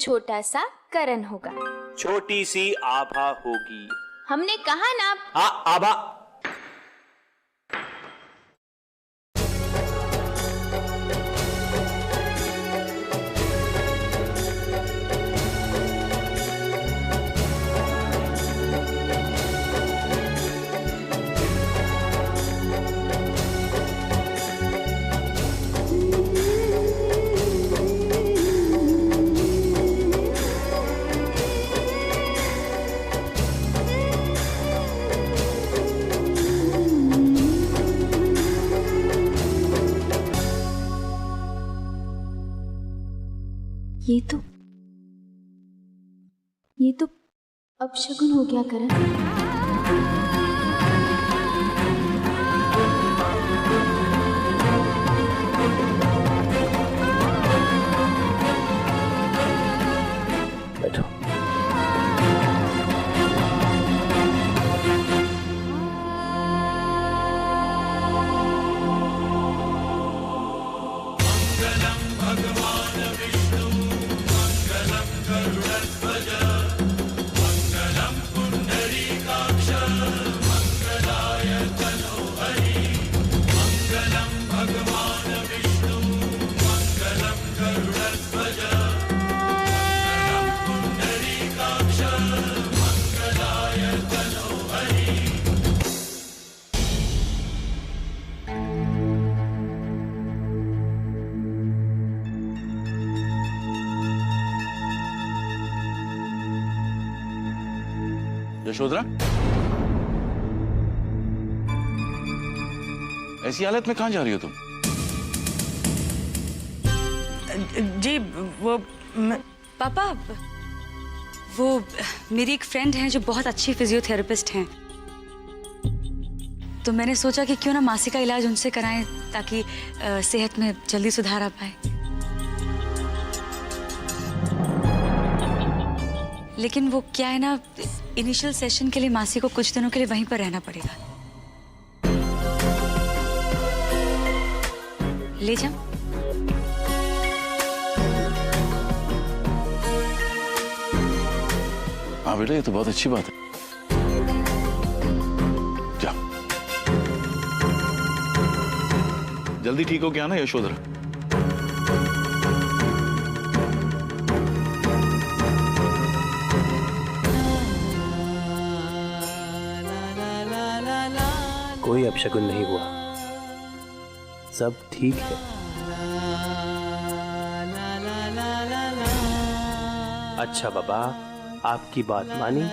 छोटा सा करण होगा। छोटी सी आभा होगी। हमने कहा ना। हाँ, आभा। ये तो अपशगुन हो गया करण। बैठो। यशोधरा, ऐसी हालत में कहां जा रही हो तुम? जी वो पापा, वो मेरी एक फ्रेंड है जो बहुत अच्छी फिजियोथेरेपिस्ट हैं, तो मैंने सोचा कि क्यों ना मासी का इलाज उनसे कराएं ताकि सेहत में जल्दी सुधार आ पाए। लेकिन वो क्या है ना, इनिशियल सेशन के लिए मासी को कुछ दिनों के लिए वहीं पर रहना पड़ेगा। ले जाओ। हाँ बेटा, ये तो बहुत अच्छी बात है। जा, जल्दी ठीक हो क्या ना यशोधरा? कोई अपशगुन नहीं हुआ, सब ठीक है। अच्छा बाबा, आपकी बात मानी,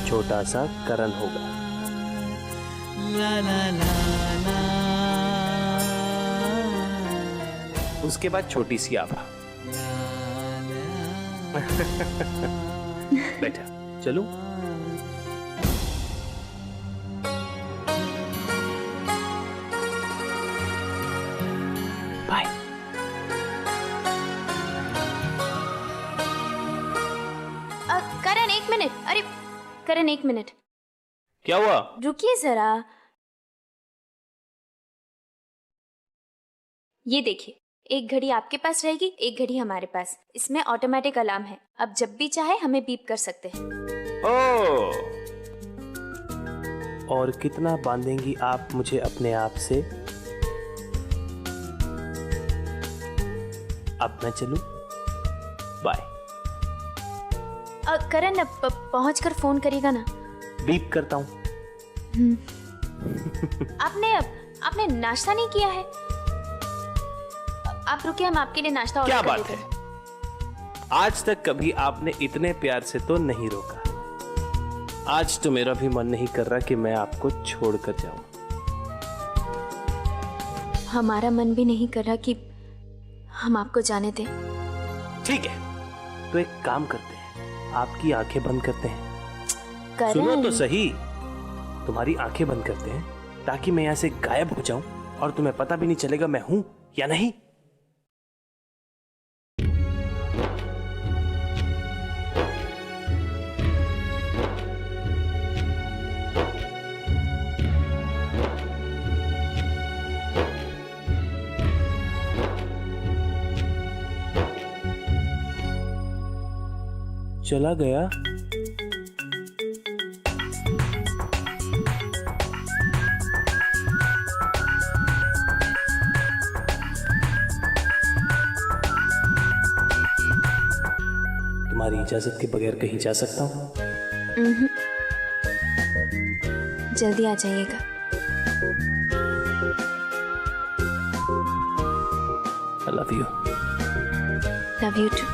छोटा सा करण होगा। उसके बाद छोटी सी आभा। बेटा चलो। बाय। करण एक मिनट। अरे करण एक मिनट। क्या हुआ? रुकिए जरा। ये देखिए, एक घड़ी आपके पास रहेगी, एक घड़ी हमारे पास। इसमें ऑटोमेटिक अलार्म है, अब जब भी चाहे हमें बीप कर सकते हैं। ओह, और कितना बांधेंगी आप मुझे अपने आप से? अब मैं चलूं? बाय। करण पहुंच कर फोन करेगा ना? बीप करता हूं। आपने नाश्ता नहीं किया है? आप रुकिए, हम आपके लिए नाश्ता ऑर्डर क्या कर बात देते है, हैं। आज तक कभी आपने इतने प्यार से तो नहीं रोका। आज तो मेरा भी मन नहीं कर रहा कि मैं आपको छोड़कर जाऊं। हमारा मन भी नहीं कर रहा कि हम आपको जाने दें। ठीक है, तो एक काम करते हैं, आपकी आंखें बंद करते हैं। करण, सुनो तो सही, तुम्हारी आंखें बंद करते हैं ताकि मैं यहां से गायब हो जाऊं और तुम्हें पता भी नहीं चलेगा मैं हूं या नहीं। चला गया। तुम्हारी इजाजत के बगैर कहीं जा सकता हूँ? जल्दी आ जाइएगा। I love you. Love you too.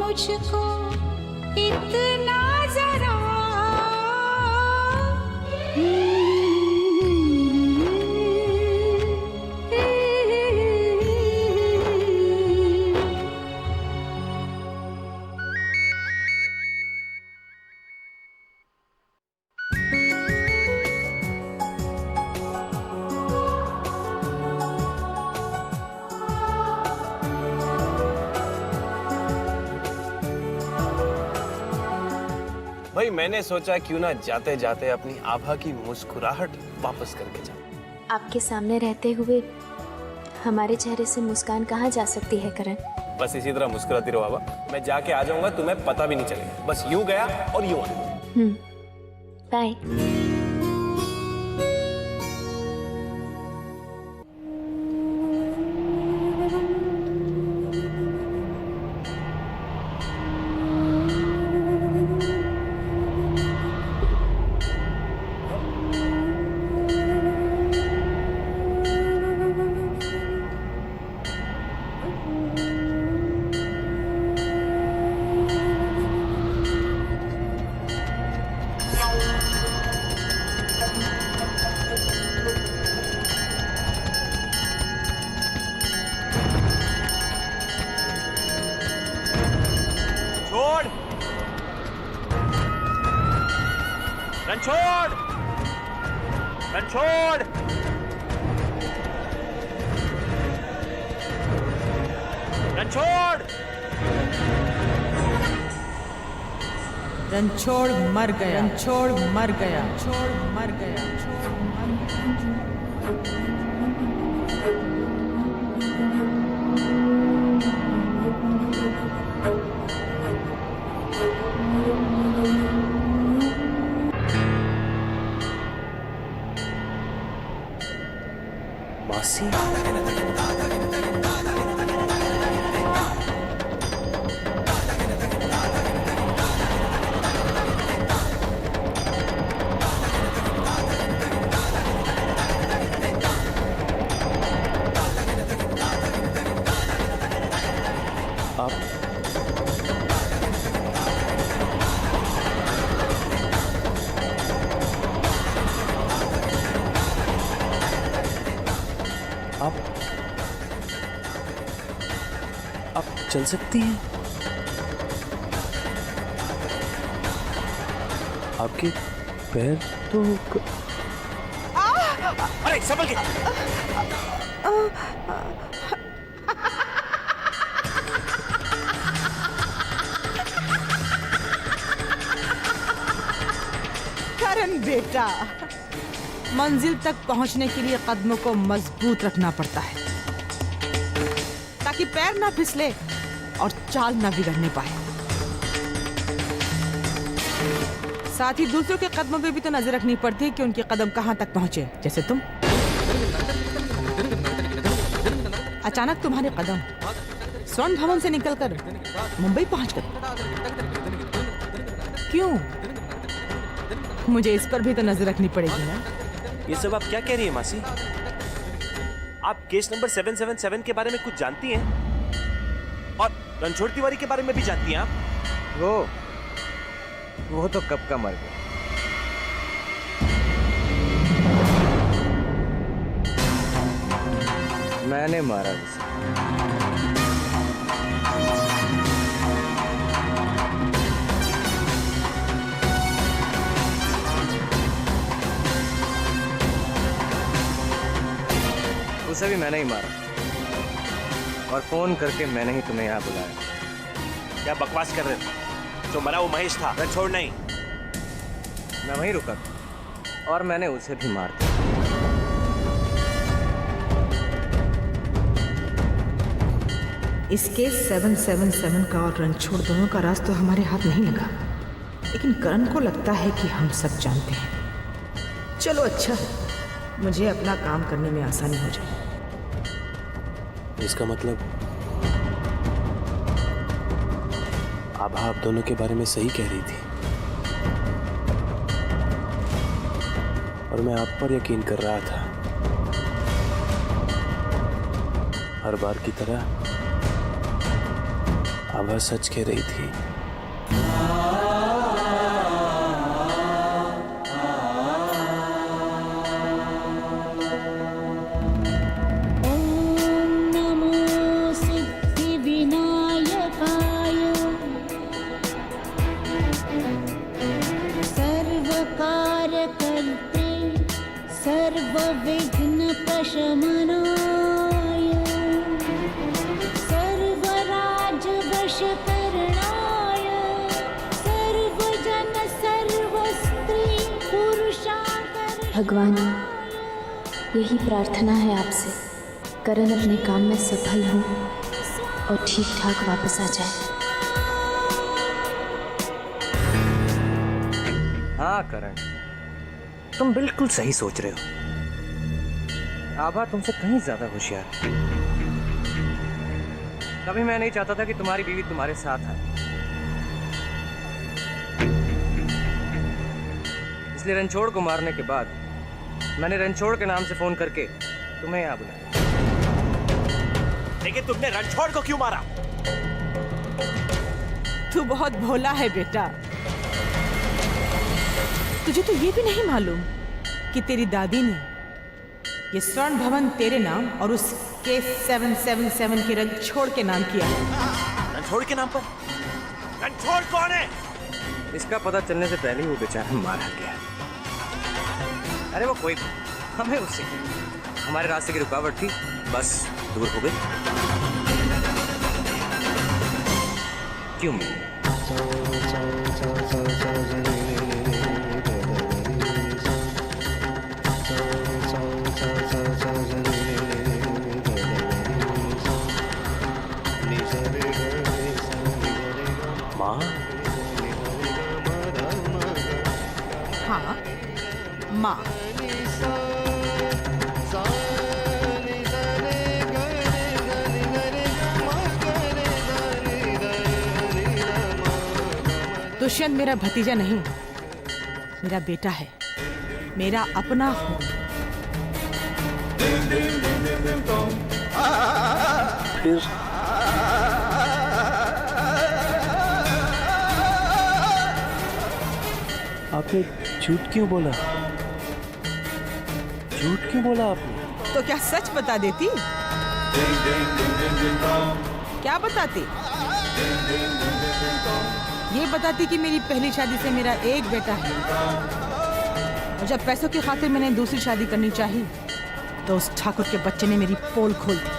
मुझको इतना जरा भाई मैंने सोचा क्यों ना जाते जाते अपनी आभा की मुस्कुराहट वापस करके जाऊं। आपके सामने रहते हुए हमारे चेहरे से मुस्कान कहाँ जा सकती है करण? बस इसी तरह मुस्कुराती रहो आभा, मैं जाके आ जाऊंगा, तुम्हें पता भी नहीं चलेगा। बस यूं गया और यूं आया। बाय। रणछोड़, रणछोड़, रणछोड़। रणछोड़ मर गया, रणछोड़ मर गया, रणछोड़ मर गया। मासी, आप चल सकती हैं? आपके पैर तो अरे संभल के। करण बेटा, मंजिल तक पहुंचने के लिए कदमों को मजबूत रखना पड़ता है ताकि पैर ना फिसले और चाल ना बिगड़ने पाए। साथ ही दूसरों के कदमों पे भी तो नजर रखनी पड़ती है कि उनके कदम कहां तक पहुंचे। जैसे तुम, अचानक तुम्हारे कदम स्वर्ण भवन से निकलकर मुंबई पहुंच गए। क्यों? मुझे इस पर भी तो नजर रखनी पड़ेगी ना। ये सब आप क्या कह रही हैं मासी? आप केस नंबर 777 के बारे में कुछ जानती हैं? और रणछोड़ तिवारी के बारे में भी जानती हैं आप? वो तो कब का मर गया। मैंने मारा उसे। उसे भी मैंने ही मारा और फोन करके मैंने ही तुम्हें यहाँ बुलाया। क्या बकवास कर रहे थे? जो मरा वो महेश था, रणछोड़ नहीं। मैं वहीं रुका था और मैंने उसे भी मार दिया। इसके 777 का और रणछोड़ दोनों का राज तो हमारे हाथ नहीं लगा, लेकिन करण को लगता है कि हम सब जानते हैं। चलो अच्छा, मुझे अपना काम करने में आसानी हो जाए। इसका मतलब आभा आप दोनों के बारे में सही कह रही थी और मैं आप पर यकीन कर रहा था। हर बार की तरह आभा सच कह रही थी। सर्वविघ्न प्रशमनाय सर्वराज वशकरणाय सर्वजन सर्वस्त्री पुरुषाकर। भगवान, यही प्रार्थना है आपसे, करण अपने काम में सफल हो और ठीक ठाक वापस आ जाए। हाँ करण, तुम बिल्कुल सही सोच रहे हो। आभा तुमसे कहीं ज्यादा होशियार है। कभी मैं नहीं चाहता था कि तुम्हारी बीवी तुम्हारे साथ आए, इसलिए रणछोड़ को मारने के बाद मैंने रणछोड़ के नाम से फोन करके तुम्हें यहाँ बुलाया। लेकिन तुमने रणछोड़ को क्यों मारा? तू बहुत भोला है बेटा। तुझे तो ये भी नहीं मालूम कि तेरी दादी ने ये स्वर्ण भवन तेरे नाम और उस K777 के रणछोड़ के नाम किया। रणछोड़ के नाम पर? रणछोड़ कौन है? इसका पता चलने से पहले ही वो बेचारा मारा गया। अरे वो कोई, हमें उससे हमारे रास्ते की रुकावट थी, बस दूर हो गई। क्यों? माँ? हाँ, माँ। दुष्यंत मेरा भतीजा नहीं, मेरा बेटा है, मेरा अपना हूँ। फिर आपने झूठ क्यों बोला? झूठ क्यों बोला आपने? तो क्या सच बता देती? क्या बताती? ये बताती कि मेरी पहली शादी से मेरा एक बेटा है और जब पैसों की खातिर मैंने दूसरी शादी करनी चाहिए तो उस ठाकुर के बच्चे ने मेरी पोल खोल दी।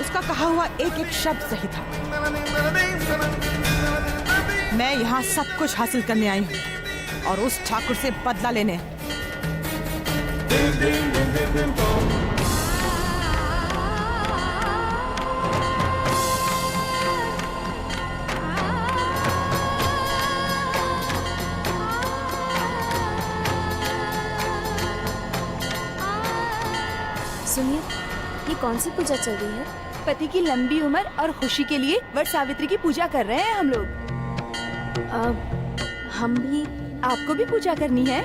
उसका कहा हुआ एक एक शब्द सही था। मैं यहाँ सब कुछ हासिल करने आई हूँ और उस ठाकुर से बदला लेने। सुनिए, ये कौन सी पूजा चल रही है? पति की लंबी उम्र और खुशी के लिए वट सावित्री की पूजा कर रहे हैं हम लोग। हम भी। आपको भी पूजा करनी है?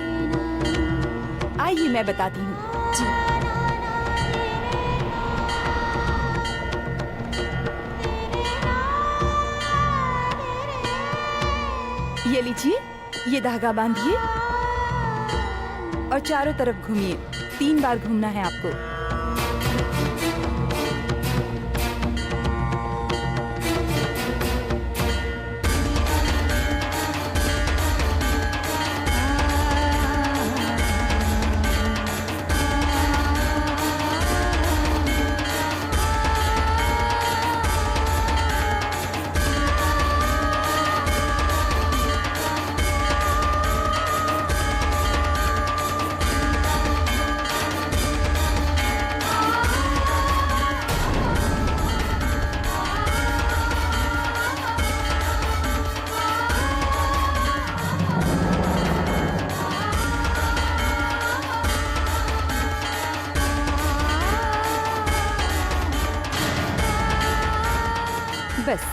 आइए मैं बताती हूँ। जी। ये लीजिए, ये धागा बांधिए और चारों तरफ घूमिए। 3 बार घूमना है आपको। बस।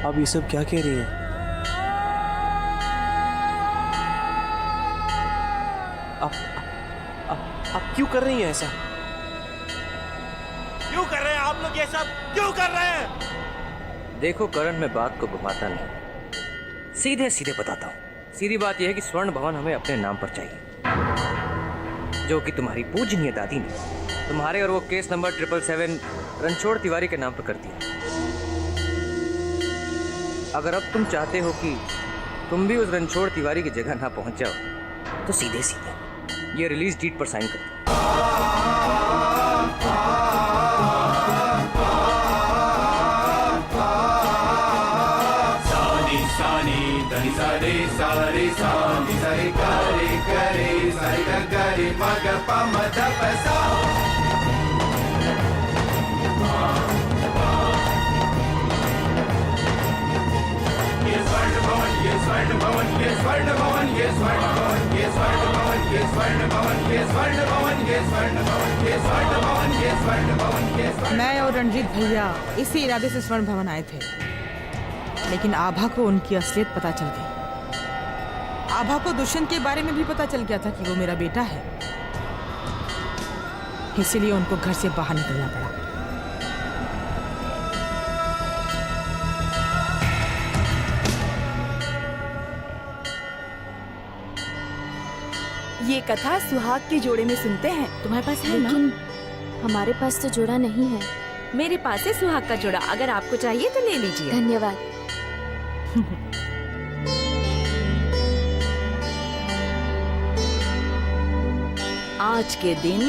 आप ये सब क्या कह रही हैं? आप क्यों कर रही हैं ऐसा? क्यों कर रहे हैं आप लोग ये सब? क्यों कर रहे हैं? देखो करण, मैं बात को घुमाता नहीं, सीधे सीधे बताता हूँ। सीधी बात यह है कि स्वर्ण भवन हमें अपने नाम पर चाहिए, जो कि तुम्हारी पूजनीय दादी ने तुम्हारे और वो केस नंबर 777 रणछोड़ तिवारी के नाम पर कर दिया। अगर अब तुम चाहते हो कि तुम भी उस रणछोड़ तिवारी की जगह ना पहुंच जाओ, तो सीधे सीधे ये रिलीज डीड पर साइन कर दो। मैं और रणजीत भैया इसी इरादे से स्वर्ण भवन आए थे, लेकिन आभा को उनकी असलियत पता चल गई। आभा को दुष्यंत के बारे में भी पता चल गया था कि वो मेरा बेटा है, इसीलिए उनको घर से बाहर निकलना पड़ा। ये कथा सुहाग के जोड़े में सुनते हैं। तुम्हारे पास है ना? लेकिन हमारे पास तो जोड़ा नहीं है। मेरे पास है सुहाग का जोड़ा, अगर आपको चाहिए तो ले लीजिए। धन्यवाद। आज के दिन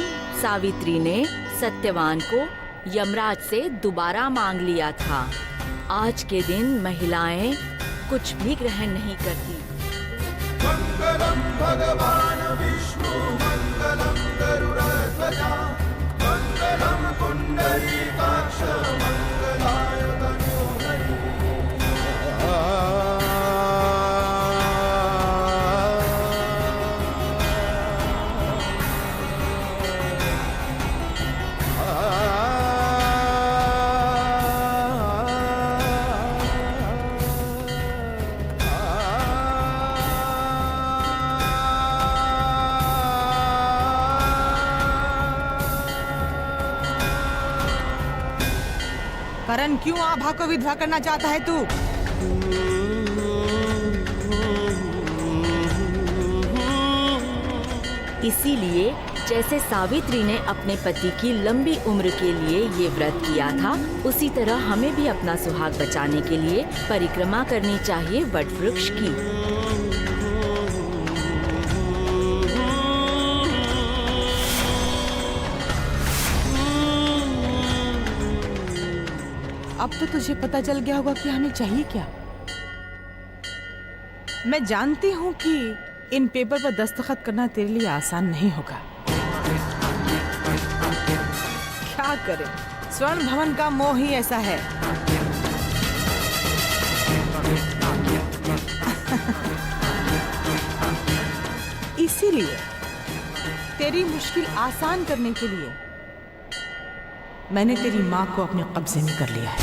सावित्री ने सत्यवान को यमराज से दोबारा मांग लिया था। आज के दिन महिलाएं कुछ भी ग्रहण नहीं करती। मंगलम भगवान विष्णु मंगलम गरुड़ध्वजा मंगलम पुंडरीकाक्ष मंगलाय तनोहरि। करण, क्यों आभा को विधवा करना चाहता है तू? इसीलिए जैसे सावित्री ने अपने पति की लंबी उम्र के लिए ये व्रत किया था, उसी तरह हमें भी अपना सुहाग बचाने के लिए परिक्रमा करनी चाहिए वट वृक्ष की। अब तो तुझे पता चल गया होगा कि हमें चाहिए क्या। मैं जानती हूँ कि इन पेपर पर दस्तखत करना तेरे लिए आसान नहीं होगा। क्या करें, स्वर्ण भवन का मोह ही ऐसा है। इसीलिए तेरी मुश्किल आसान करने के लिए मैंने तेरी माँ को अपने कब्जे में कर लिया है।